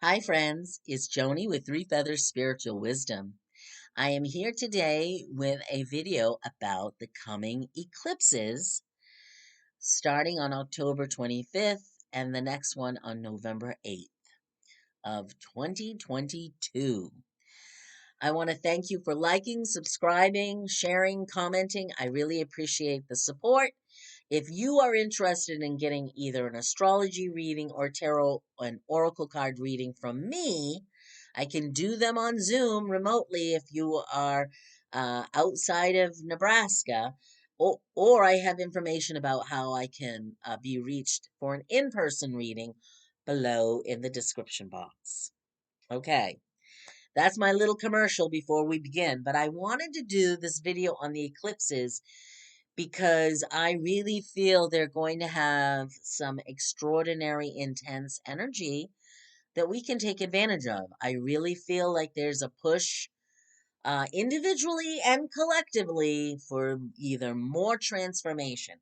Hi, friends. It's Joni with Three Feathers Spiritual Wisdom. I am here today with a video about the coming eclipses starting on October 25th and the next one on November 8th of 2022. I want to thank you for liking, subscribing, sharing, commenting. I really appreciate the support. If you are interested in getting either an astrology reading or tarot and oracle card reading from me, I can do them on Zoom remotely if you are outside of Nebraska. Or I have information about how I can be reached for an in person reading below in the description box. Okay, that's my little commercial before we begin. But I wanted to do this video on the eclipses because I really feel they're going to have some extraordinary, intense energy that we can take advantage of. I really feel like there's a push individually and collectively for either more transformation.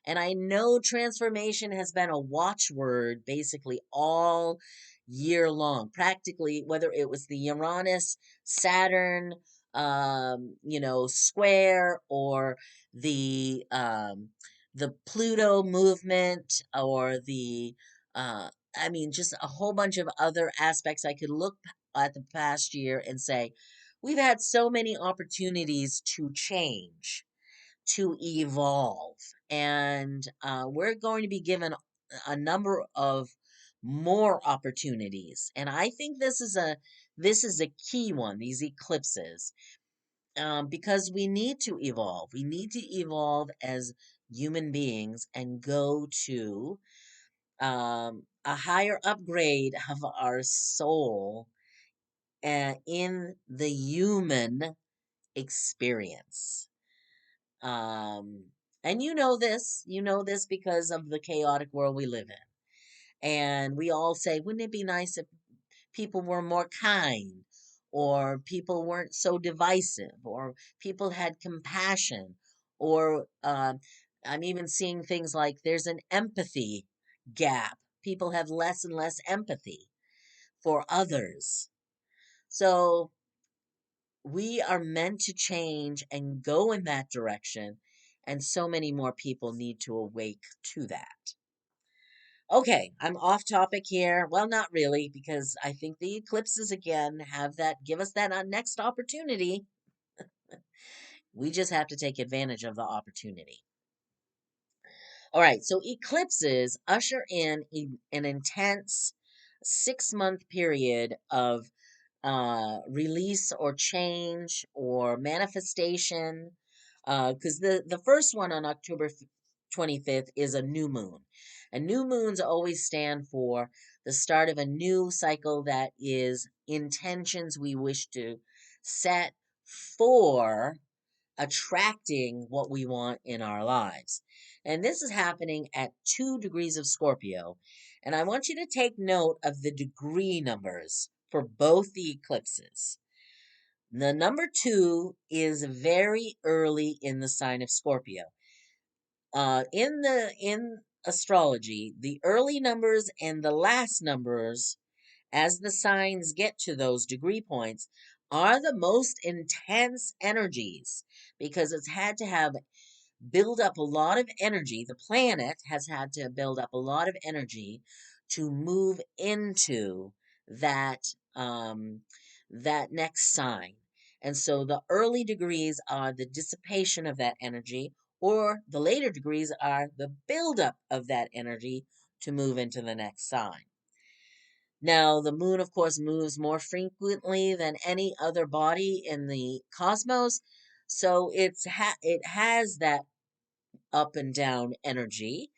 And I know transformation has been a watchword basically all year long, practically, whether it was the Uranus, Saturn, square, or the Pluto movement, or just a whole bunch of other aspects. I could look at the past year and say, we've had so many opportunities to change, to evolve, and we're going to be given a number of more opportunities. And I think this is a key one, these eclipses, because we need to evolve. We need to evolve as human beings and go to a higher upgrade of our soul in the human experience. Um, and you know this because of the chaotic world we live in. And we all say, wouldn't it be nice if people were more kind, or people weren't so divisive, or people had compassion, or I'm even seeing things like there's an empathy gap. People have less and less empathy for others. So we are meant to change and go in that direction, and so many more people need to awake to that. Okay, I'm off topic here. Well, not really, because I think the eclipses again give us that next opportunity. We just have to take advantage of the opportunity. All right, so eclipses usher in an intense 6-month period of release or change or manifestation. Because the first one on October 25th is a new moon. And new moons always stand for the start of a new cycle that is intentions we wish to set for attracting what we want in our lives. And this is happening at 2 degrees of Scorpio. And I want you to take note of the degree numbers for both the eclipses. The number 2 is very early in the sign of Scorpio. In astrology, the early numbers and the last numbers, as the signs get to those degree points, are the most intense energies, because it's had to have build up a lot of energy. The planet has had to build up a lot of energy to move into that that next sign. And so the early degrees are the dissipation of that energy, or the later degrees are the buildup of that energy to move into the next sign. Now, the moon, of course, moves more frequently than any other body in the cosmos, so it has that up and down energy.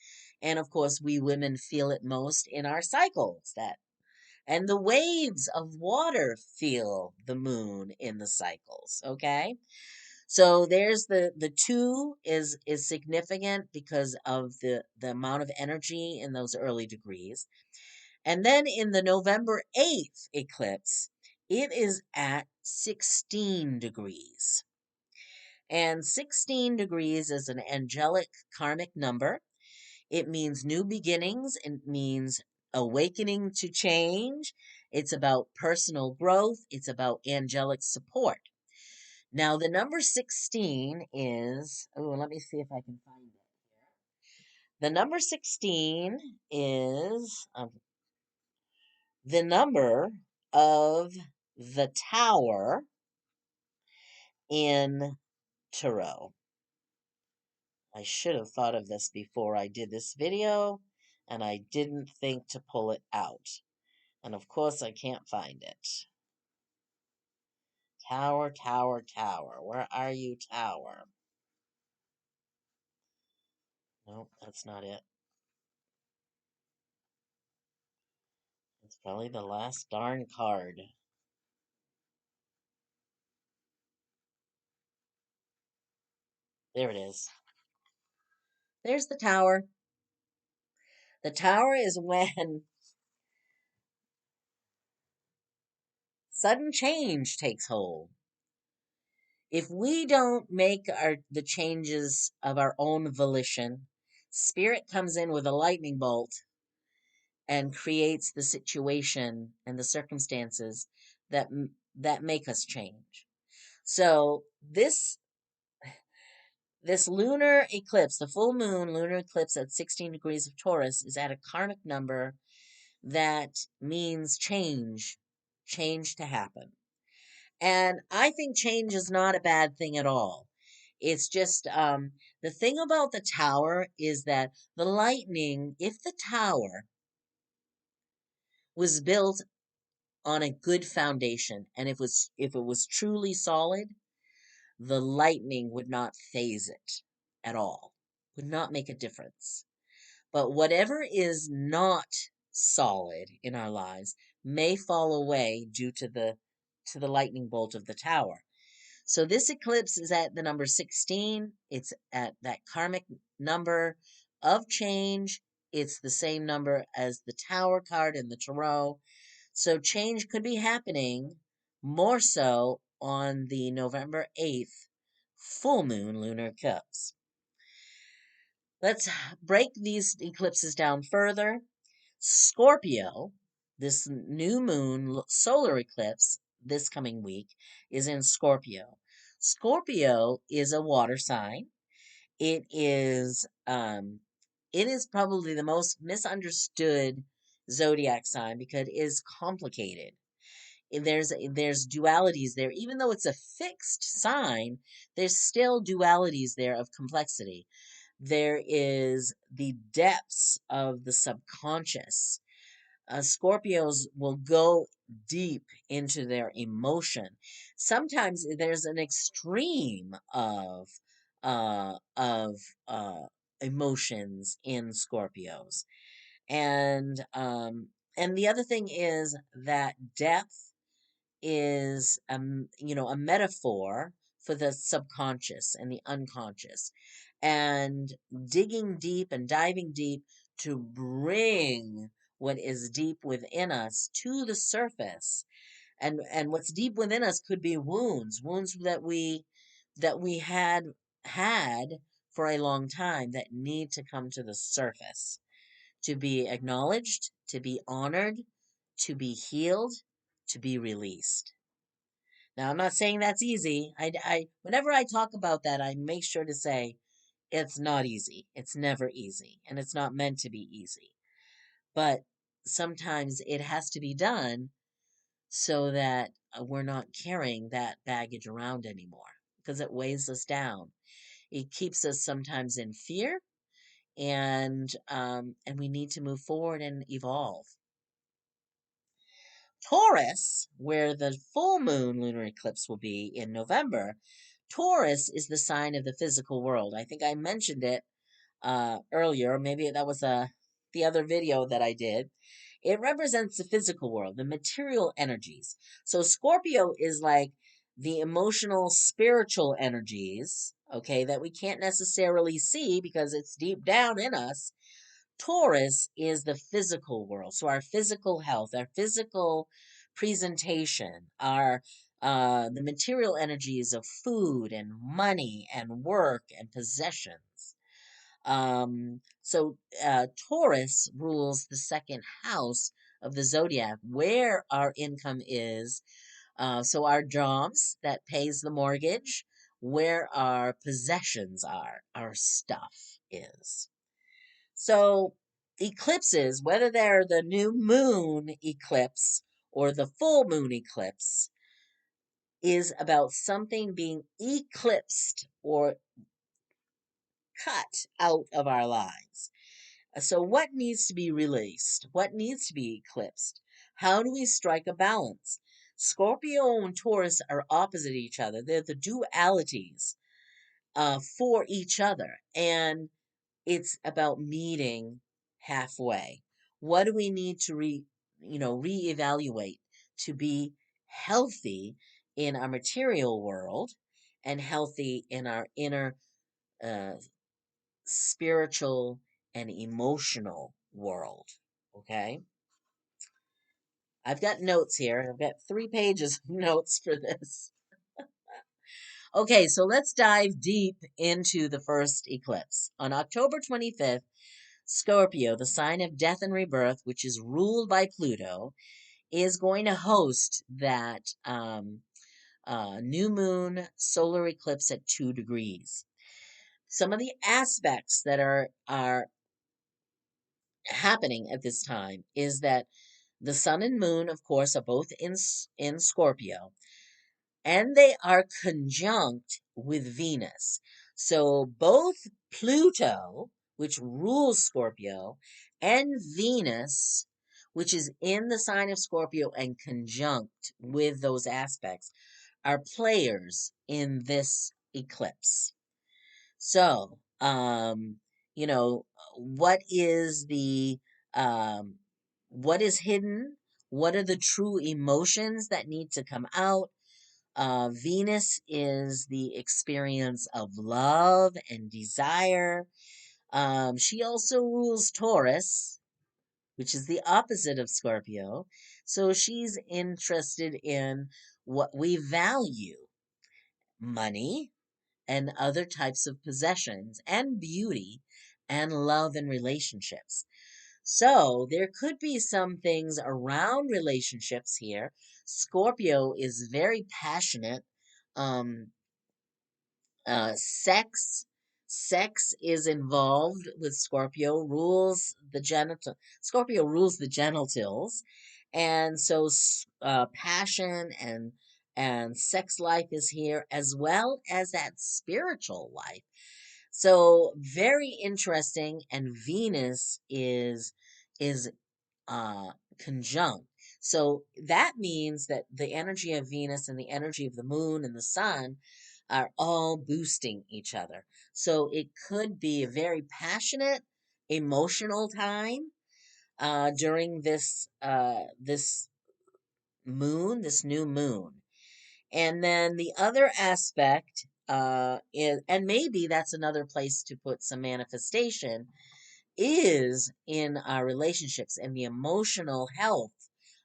And of course, we women feel it most in our cycles, and the waves of water feel the moon in the cycles. Okay. So there's the 2 is significant because of the amount of energy in those early degrees. And then in the November 8th eclipse, it is at 16 degrees. And 16 degrees is an angelic karmic number. It means new beginnings. It means awakening to change. It's about personal growth. It's about angelic support. Now, the number 16 is, oh, let me see if I can find it here. The number 16 is the number of the tower in Tarot. I should have thought of this before I did this video, and I didn't think to pull it out. And of course, I can't find it. Tower, tower, tower. Where are you, tower? Nope, that's not it. It's probably the last darn card. There it is. There's the tower. The tower is when sudden change takes hold. If we don't make the changes of our own volition, spirit comes in with a lightning bolt and creates the situation and the circumstances that that make us change. So this lunar eclipse, the full moon lunar eclipse at 16 degrees of Taurus, is at a karmic number that means change to happen. And I think change is not a bad thing at all. It's just the thing about the tower is that the lightning, if the tower was built on a good foundation and if it was truly solid, the lightning would not phase it at all, would not make a difference. But whatever is not solid in our lives may fall away due to the lightning bolt of the tower. So this eclipse is at the number 16. It's at that karmic number of change. It's the same number as the tower card in the tarot. So change could be happening more so on the November 8th full moon lunar eclipse. Let's break these eclipses down further. Scorpio, this new moon solar eclipse this coming week, is in Scorpio. Scorpio is a water sign. It is probably the most misunderstood zodiac sign because it is complicated. There's dualities there. Even though it's a fixed sign, there's still dualities there of complexity. There is the depths of the subconscious. Scorpios will go deep into their emotion. Sometimes there's an extreme of emotions in Scorpios, and the other thing is that depth is a metaphor for the subconscious and the unconscious, and digging deep and diving deep to bring what is deep within us to the surface. And what's deep within us could be wounds that we had for a long time that need to come to the surface, to be acknowledged, to be honored, to be healed, to be released. Now, I'm not saying that's easy. Whenever I talk about that, I make sure to say it's not easy. It's never easy, and it's not meant to be easy. But sometimes it has to be done so that we're not carrying that baggage around anymore because it weighs us down. It keeps us sometimes in fear, and we need to move forward and evolve. Taurus, where the full moon lunar eclipse will be in November, Taurus is the sign of the physical world. I think I mentioned it earlier. Maybe that was the other video that I did. It represents the physical world, the material energies. So Scorpio is like the emotional, spiritual energies, okay, that we can't necessarily see because it's deep down in us. Taurus is the physical world. So our physical health, our physical presentation, our the material energies of food and money and work and possessions. So Taurus rules the second house of the zodiac, where our income is. So our jobs that pays the mortgage, where our possessions are, our stuff is. So eclipses, whether they're the new moon eclipse or the full moon eclipse, is about something being eclipsed or cut out of our lives. So, what needs to be released? What needs to be eclipsed? How do we strike a balance? Scorpio and Taurus are opposite each other. They're the dualities for each other. And it's about meeting halfway. What do we need to reevaluate to be healthy in our material world and healthy in our inner uh, spiritual and emotional world? Okay. I've got notes here. I've got 3 pages of notes for this. Okay, so let's dive deep into the first eclipse. On October 25th, Scorpio, the sign of death and rebirth, which is ruled by Pluto, is going to host that new moon solar eclipse at 2 degrees. Some of the aspects that are happening at this time is that the sun and moon, of course, are both in Scorpio, and they are conjunct with Venus. So both Pluto, which rules Scorpio, and Venus, which is in the sign of Scorpio and conjunct with those aspects, are players in this eclipse. So, you know, what is the what is hidden? What are the true emotions that need to come out? Venus is the experience of love and desire. She also rules Taurus, which is the opposite of Scorpio. So she's interested in what we value: money and other types of possessions, and beauty, and love and relationships. So there could be some things around relationships here. Scorpio is very passionate. Um, sex is involved with Scorpio. Scorpio rules the genitals, and so passion and sex life is here, as well as that spiritual life. So very interesting. And Venus is conjunct. So that means that the energy of Venus and the energy of the moon and the sun are all boosting each other. So it could be a very passionate, emotional time during this moon, this new moon. And then the other aspect is, and maybe that's another place to put some manifestation, is in our relationships and the emotional health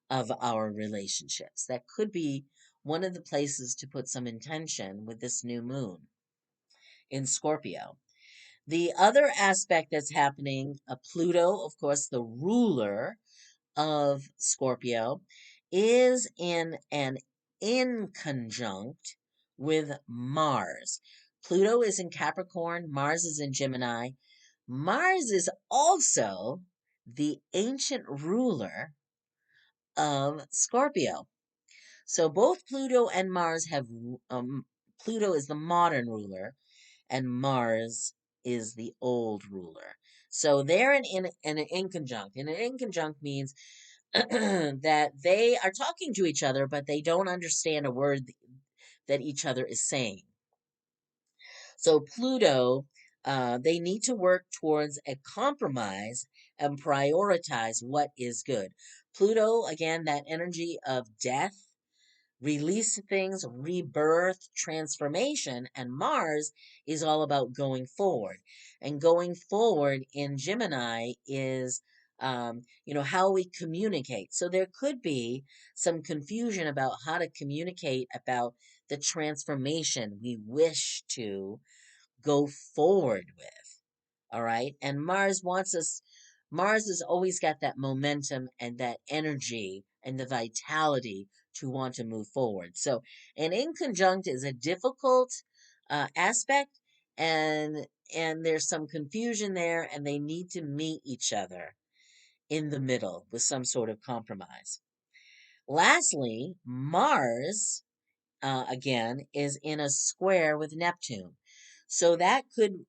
of our relationships. That could be one of the places to put some intention with this new moon in Scorpio. The other aspect that's happening, Pluto, of course, the ruler of Scorpio, is in an inconjunct with Mars. Pluto is in Capricorn, Mars is in Gemini. Mars is also the ancient ruler of Scorpio. So both Pluto and Mars have, Pluto is the modern ruler, and Mars is the old ruler. So they're in an inconjunct. And an inconjunct means that they are talking to each other, but they don't understand a word that each other is saying. So Pluto, they need to work towards a compromise and prioritize what is good. Pluto, again, that energy of death, release things, rebirth, transformation, and Mars is all about going forward. And going forward in Gemini is, how we communicate. So there could be some confusion about how to communicate about the transformation we wish to go forward with. All right. And Mars wants us Mars has always got that momentum and that energy and the vitality to want to move forward. So, an inconjunct is a difficult aspect, and there's some confusion there, and they need to meet each other in the middle with some sort of compromise. Lastly, Mars again is in a square with Neptune. So that could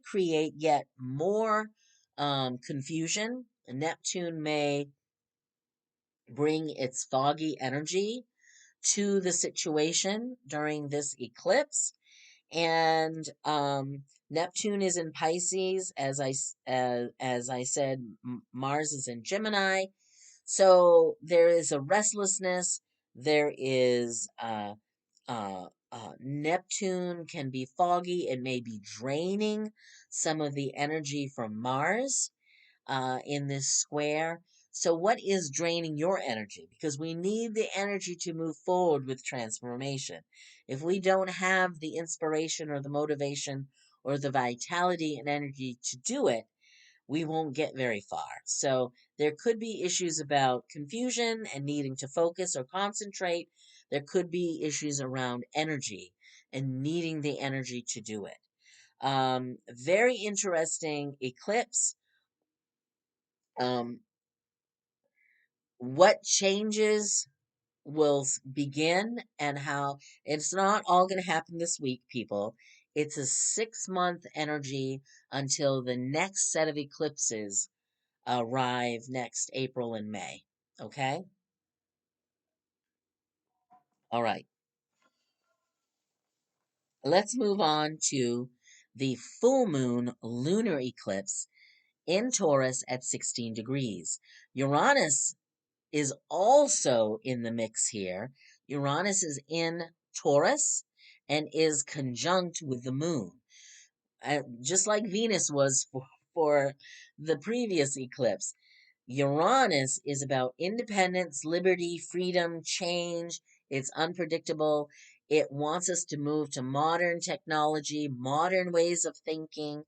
create yet more confusion. Neptune may bring its foggy energy to the situation during this eclipse, and Neptune is in Pisces, as I said. Mars is in Gemini, so there is a restlessness. There is Neptune can be foggy. It may be draining some of the energy from Mars in this square. So, what is draining your energy? Because we need the energy to move forward with transformation. If we don't have the inspiration or the motivation or the vitality and energy to do it, we won't get very far. So there could be issues about confusion and needing to focus or concentrate. There could be issues around energy and needing the energy to do it. Very interesting eclipse. Um, what changes will begin and how it's not all going to happen this week, people. It's a 6 month energy until the next set of eclipses arrive next April and May. Okay? All right. Let's move on to the full moon lunar eclipse in Taurus at 16 degrees. Uranus is also in the mix here. Uranus is in Taurus and is conjunct with the moon, just like Venus was for the previous eclipse. Uranus is about independence, liberty, freedom, change. It's unpredictable. It wants us to move to modern technology, modern ways of thinking.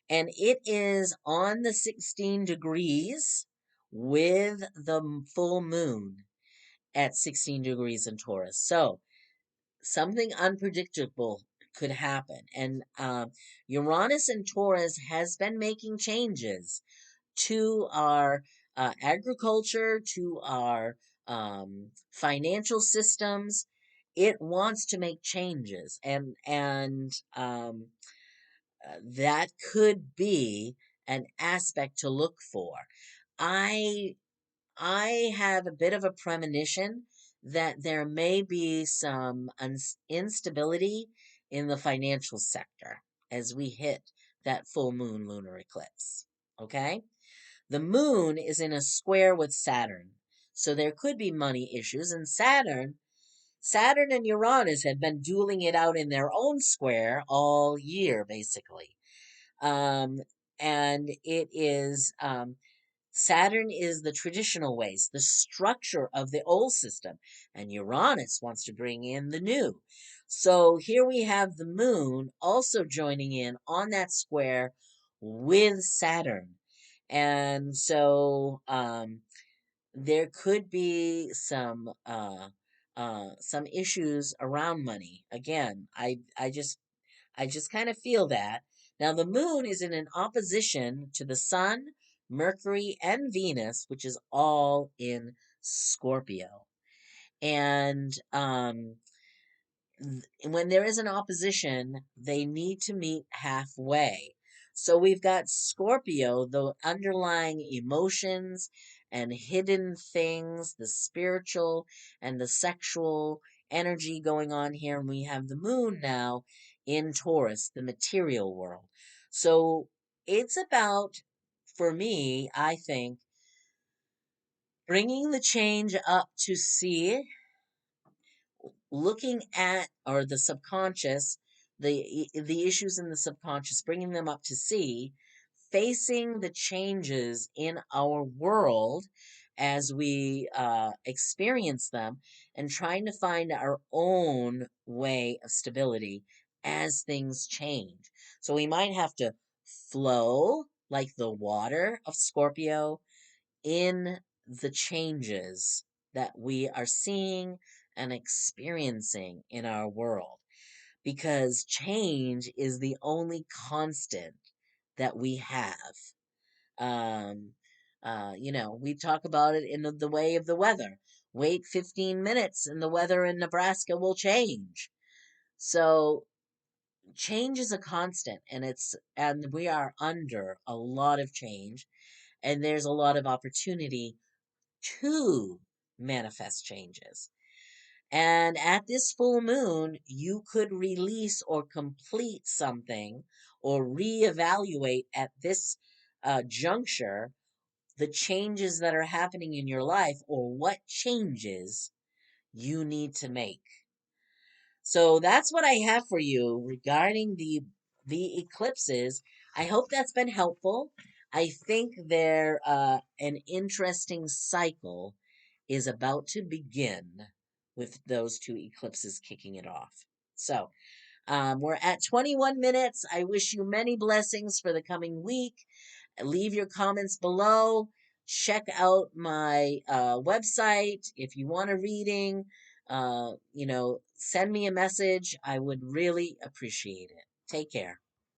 And it is on the 16 degrees with the full moon at 16 degrees in Taurus. So something unpredictable could happen. And Uranus in Taurus has been making changes to our agriculture, to our financial systems. It wants to make changes, and that could be an aspect to look for. I I have a bit of a premonition that there may be some instability in the financial sector as we hit that full moon lunar eclipse. Okay? The moon is in a square with Saturn. So there could be money issues, and Saturn and Uranus have been dueling it out in their own square all year, basically. Um, and it is Saturn is the traditional ways, the structure of the old system, and Uranus wants to bring in the new. So here we have the moon also joining in on that square with Saturn. And so there could be some issues around money. Again, I just kind of feel that. Now, the moon is in an opposition to the sun, Mercury, and Venus, which is all in Scorpio. And when there is an opposition, they need to meet halfway. So we've got Scorpio, the underlying emotions and hidden things, the spiritual and the sexual energy going on here. And we have the moon now in Taurus, the material world. So it's about, for me, I think, bringing the change up to see, looking at or the subconscious, the issues in the subconscious, bringing them up to see, facing the changes in our world as we experience them, and trying to find our own way of stability as things change. So we might have to flow like the water of Scorpio in the changes that we are seeing and experiencing in our world, because change is the only constant that we have. Um, we talk about it in the way of the weather. Wait 15 minutes and the weather in Nebraska will change. So change is a constant, and we are under a lot of change, and there's a lot of opportunity to manifest changes. And at this full moon, you could release or complete something or reevaluate at this juncture the changes that are happening in your life or what changes you need to make. So that's what I have for you regarding the eclipses. I hope that's been helpful. I think they're an interesting cycle is about to begin with those two eclipses kicking it off. So we're at 21 minutes. I wish you many blessings for the coming week. Leave your comments below. Check out my website if you want a reading. Send me a message. I would really appreciate it. Take care.